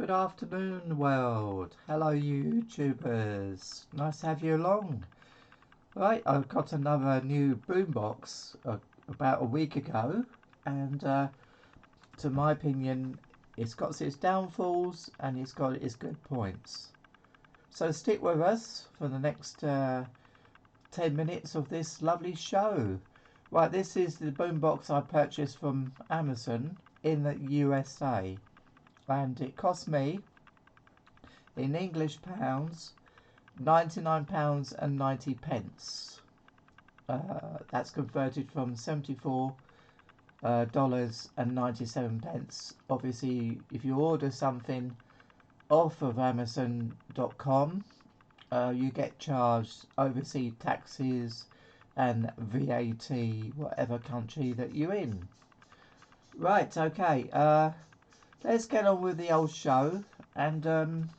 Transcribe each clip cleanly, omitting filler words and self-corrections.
Good afternoon, world. Hello, YouTubers. Nice to have you along. Right, I've got another new boombox about a week ago, and to my opinion, it's got its downfalls and it's got its good points. So stick with us for the next 10 minutes of this lovely show. Right, this is the boombox I purchased from Amazon in the USA. And it cost me, in English pounds, £99.90. That's converted from $74.97. Obviously, if you order something off of Amazon.com, you get charged overseas taxes and VAT, whatever country that you're in. Right, okay. Let's get on with the old show, and then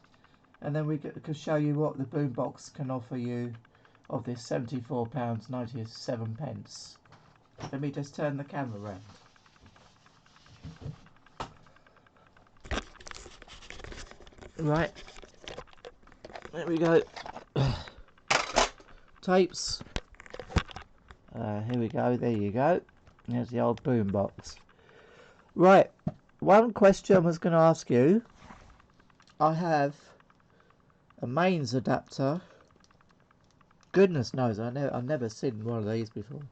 we can show you what the boombox can offer you of this £74.97. Let me just turn the camera around. Right, there we go. Tapes. Here we go. There you go. There's the old boombox. Right. One question I was going to ask you. I have a mains adapter. Goodness knows, I've never seen one of these before.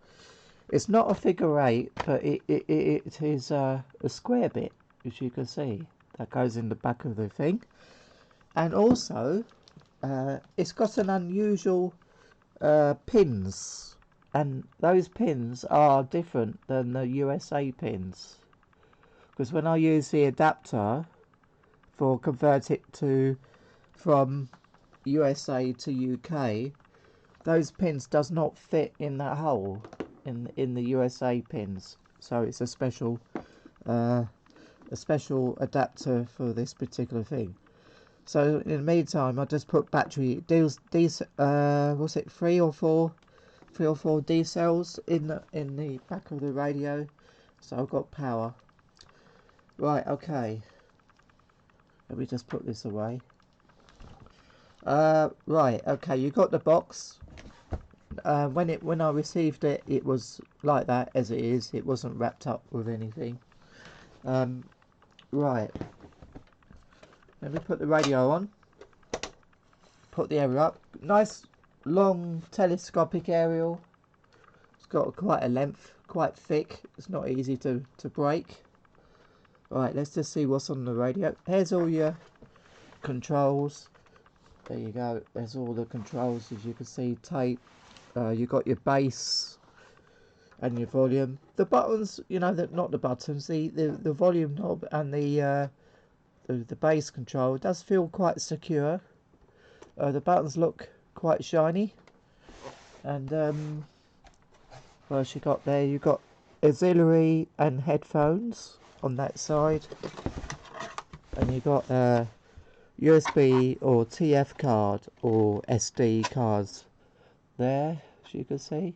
It's not a figure 8, but it is a square bit, as you can see, that goes in the back of the thing. And also, it's got an unusual pins, and those pins are different than the USA pins. Because when I use the adapter for convert it to from USA to UK, those pins does not fit in that hole in the USA pins. So it's a special adapter for this particular thing. So in the meantime, I just put battery what's it, three or four D cells in the back of the radio, so I've got power. Right, okay. Let me just put this away. Right, okay. You got the box. When I received it, it was like that as it is. It wasn't wrapped up with anything. Right. Let me put the radio on. Put the aerial up. Nice long telescopic aerial. It's got quite a length, quite thick. It's not easy to break. Right, let's just see what's on the radio. Here's all your controls. There you go. There's all the controls, as you can see. Tape. You got your bass and your volume. The buttons, you know, not the buttons. The volume knob and the bass control does feel quite secure. The buttons look quite shiny. And what else you got there? You got auxiliary and headphones on that side, and you got USB or TF card or SD cards there, as you can see.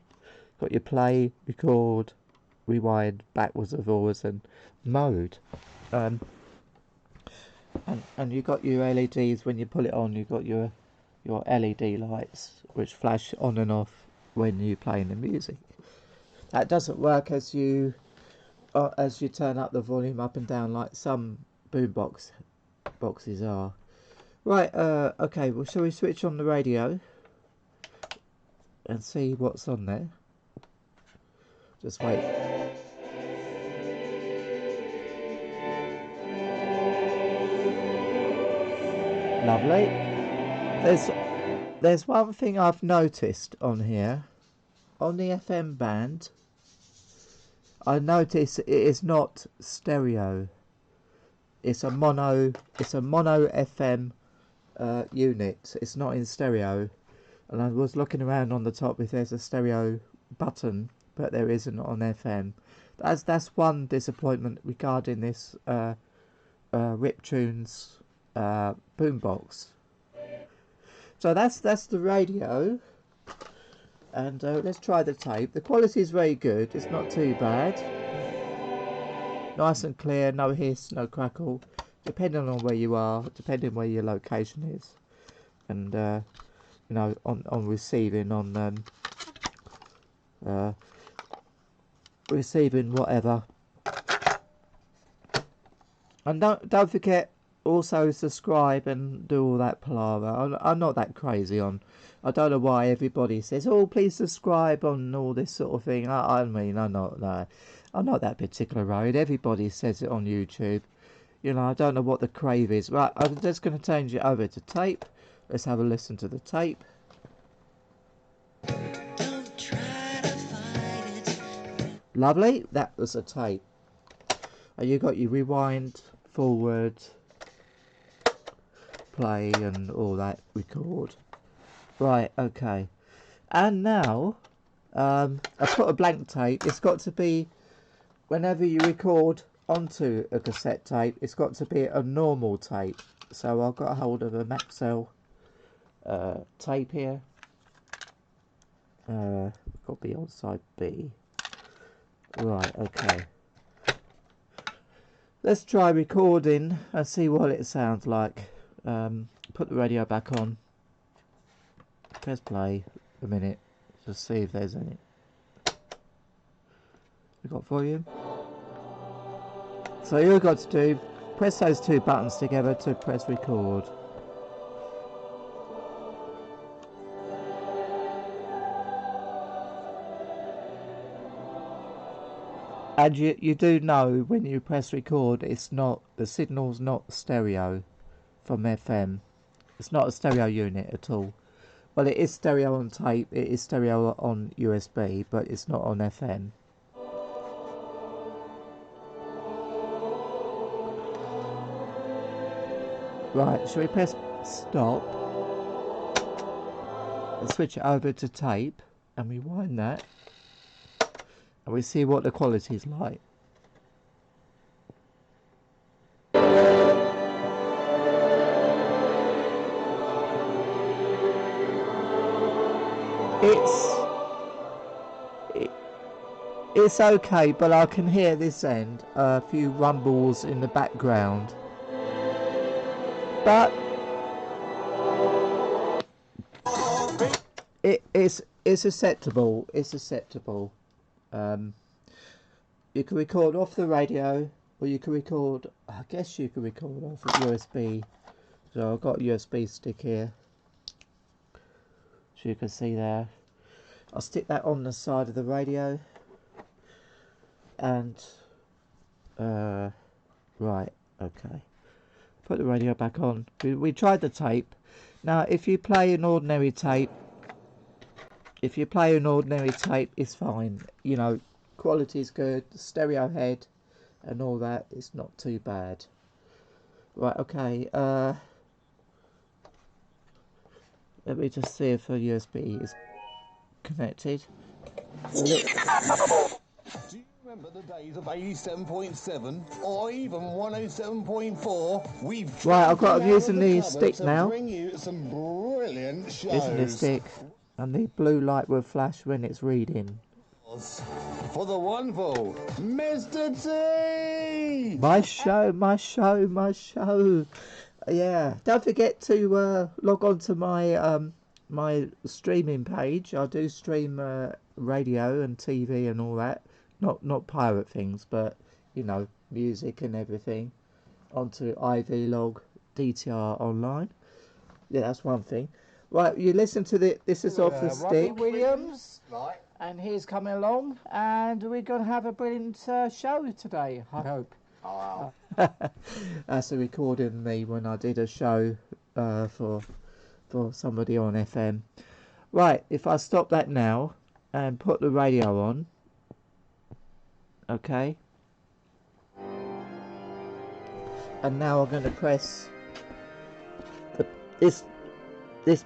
Got your play, record, rewind, backwards and forwards, and mode. And you got your LEDs. When you pull it on, you got your LED lights which flash on and off when you're playing the music. That doesn't work as you turn up the volume up and down like some boxes are. Right, okay, well, shall we switch on the radio and see what's on there? Just wait. Lovely. There's one thing I've noticed on here. On the FM band, I notice it is not stereo. It's a mono FM unit. It's not in stereo. And I was looking around on the top if there's a stereo button, but there isn't on FM. That's one disappointment regarding this Riptunes boombox. So that's the radio. And let's try the tape. The quality is very good. It's not too bad. Nice and clear. No hiss, no crackle. depending on where you are, depending where your location is, and you know, on receiving, on receiving whatever. And don't forget also subscribe and do all that palaver. I'm not that crazy on. I don't know why everybody says, "Oh, please subscribe" on all this sort of thing. I mean, I'm not that particular road. Everybody says it on YouTube. You know, I don't know what the crave is. Right, I'm just going to change it over to tape. Let's have a listen to the tape. Don't try to fight it. Lovely, that was a tape. And you got your rewind, forward, play, and all that, record. Right, okay. And now, I put a blank tape. It's got to be, whenever you record onto a cassette tape, it's got to be a normal tape. So I've got a hold of a Maxell tape here. Got to be on side B. Right, okay. Let's try recording and see what it sounds like. Put the radio back on. Press play a minute. Just see if there's any. We got volume. So you've got to do, press those two buttons together to press record. And you do know when you press record, it's not, the signal's not stereo from FM. It's not a stereo unit at all. Well, it is stereo on tape, it is stereo on USB, but it's not on FM. Right, shall we press stop and switch it over to tape and rewind that, and we see what the quality is like. It's okay, but I can hear this end, a few rumbles in the background. But it's acceptable. It's acceptable. You can record off the radio, or you can record. I guess you can record off a USB. So I've got a USB stick here, so you can see there. I'll stick that on the side of the radio, and right, okay. Put the radio back on. We tried the tape. Now, if you play an ordinary tape, it's fine. You know, quality is good. Stereo head and all that. It's not too bad. Right, okay. Let me just see if a USB is connected. Remember the days of 87.7 or even 107.4? Right, I've got, I'm using the stick now. Bring you some brilliant shows. Using the stick, and the blue light will flash when it's reading. For the wonderful Mr. T! My show. Yeah, don't forget to log on to my my streaming page. I do stream radio and TV and all that. Not pirate things, but you know, music and everything, onto iVlog, DTR online. Yeah, that's one thing. Right, you listen to this is off the stick. Williams, right, and he's coming along, and we're gonna have a brilliant show today, I hope. Oh, That's a recording of me when I did a show for somebody on FM. Right, if I stop that now and put the radio on. Okay, and now I'm going to press this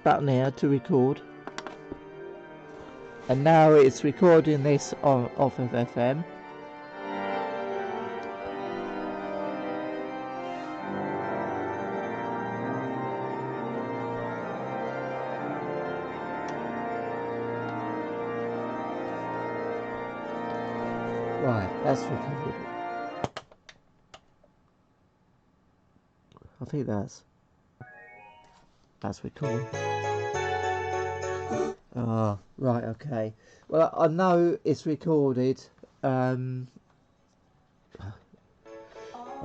button here to record, and now it's recording this off of FM. Right, that's recorded. I think that's recording. Ah, right, okay. Well, I know it's recorded. I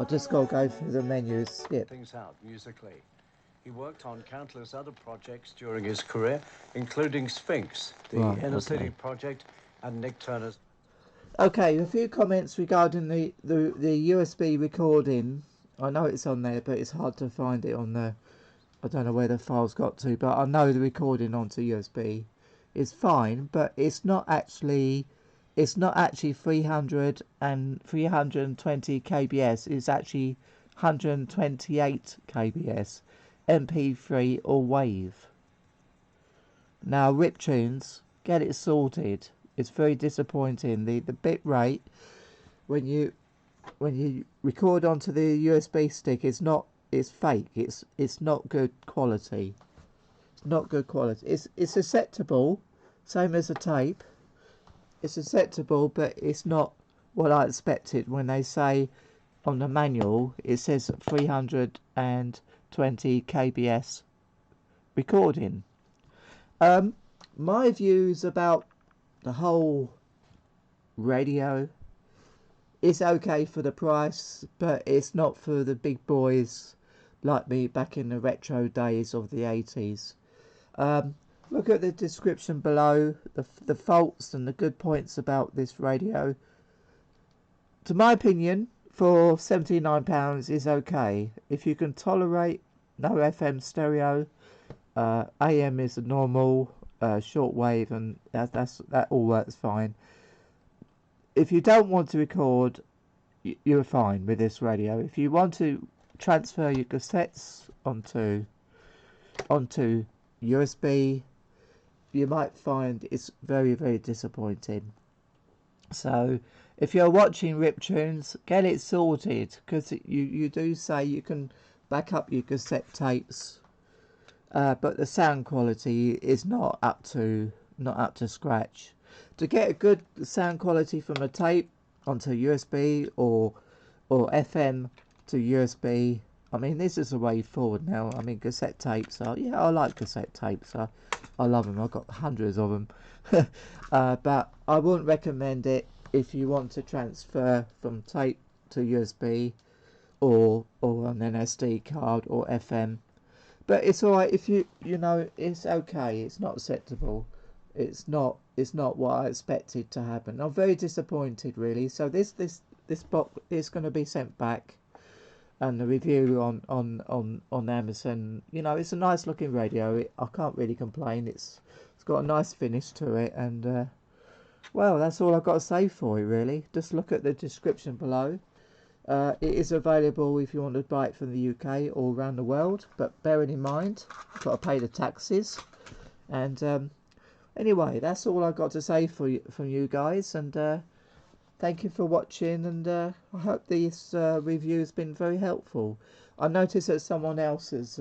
just got to go through the menus. Skip. Things out musically. He worked on countless other projects during his career, including Sphinx, the Right, Inner okay. City Project, and Nick Turner's. Okay, a few comments regarding the USB recording. I know it's on there, but it's hard to find it on there. I don't know where the file's got to, but I know the recording onto USB is fine, but it's not actually 300 and 320 kbs. It's actually 128 kbs, MP3 or wave. Now Riptunes, get it sorted. It's very disappointing. The bit rate when you record onto the USB stick is not. It's fake. It's not good quality. It's not good quality. It's acceptable, same as a tape. It's acceptable, but it's not what I expected when they say on the manual it says 320 kbs recording. My views about the whole radio, it's okay for the price, but it's not for the big boys like me back in the retro days of the 80s. Look at the description below, the faults and the good points about this radio. To my opinion, for £79 is okay. If you can tolerate no FM stereo, AM is a normal, shortwave, and that all works fine. If you don't want to record, you're fine with this radio. If you want to transfer your cassettes onto USB, you might find it's very, very disappointing. So if you're watching Riptunes, get it sorted, because you do say you can back up your cassette tapes, but the sound quality is not up to scratch. To get a good sound quality from a tape onto USB or FM to USB, I mean, this is the way forward now. I mean, cassette tapes are, yeah, I like cassette tapes. I love them. I've got hundreds of them. But I wouldn't recommend it if you want to transfer from tape to USB or an SD card or FM. But it's alright if you know, it's okay. It's not acceptable. It's not what I expected to happen. I'm very disappointed, really. So this box is going to be sent back, and the review on Amazon. You know, it's a nice looking radio. I can't really complain. It's got a nice finish to it, and well, that's all I've got to say for it, really. Just look at the description below. It is available if you want to buy it from the UK or around the world, but bearing in mind, you've got to pay the taxes. And anyway, that's all I've got to say from you guys, and thank you for watching, and I hope this review has been very helpful. I noticed that someone else has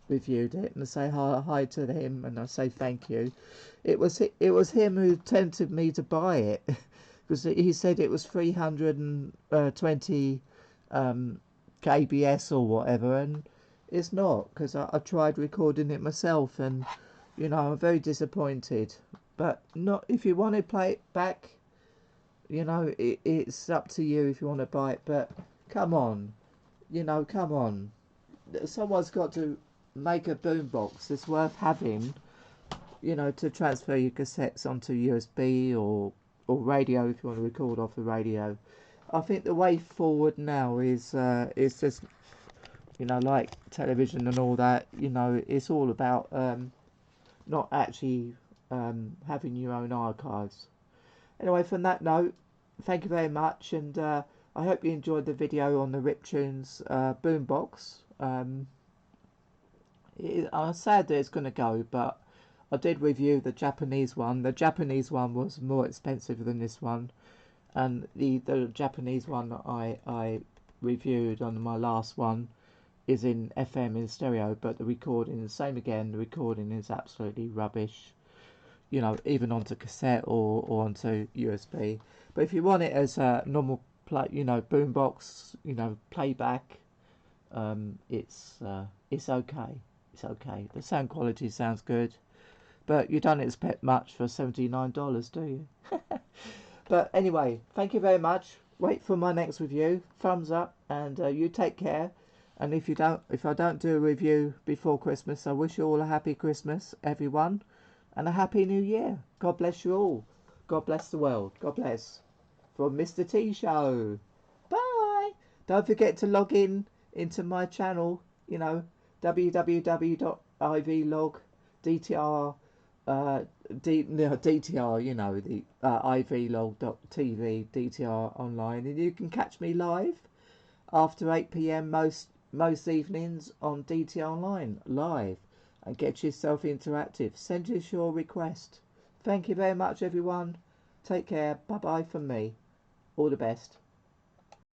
reviewed it, and I say hi to him, and I say thank you. It was him who tempted me to buy it, because he said it was 320 kbs or whatever, and it's not, because I tried recording it myself, and you know, I'm very disappointed. But not if you want to play it back, you know, it's up to you if you want to buy it. But come on, you know, come on. Someone's got to make a boombox that's worth having, you know, to transfer your cassettes onto USB or radio if you want to record off the radio. I think the way forward now is just, you know, like television and all that. You know, it's all about not actually having your own archives. Anyway, from that note, thank you very much, and I hope you enjoyed the video on the Riptunes Boombox. I'm sad that it's going to go, but I did review the Japanese one. The Japanese one was more expensive than this one, and the Japanese one I reviewed on my last one is in FM in stereo, but the recording is the same again. The recording is absolutely rubbish, you know, even onto cassette or onto USB. But if you want it as a normal play, you know, boombox, you know, playback, it's okay. It's okay. The sound quality sounds good, but you don't expect much for $79, do you? But anyway, thank you very much. Wait for my next review. Thumbs up, and you take care. And if I don't do a review before Christmas, I wish you all a happy Christmas, everyone, and a happy New Year. God bless you all. God bless the world. God bless. From Mr. T Show. Bye. Don't forget to log into my channel. You know, www.ivlogdtr DTR, you know, the ivlog.tv DTR online, and you can catch me live after 8 p.m. most evenings on DTR online live, and get yourself interactive. Send us your request. Thank you very much, everyone. Take care. Bye bye from me. All the best.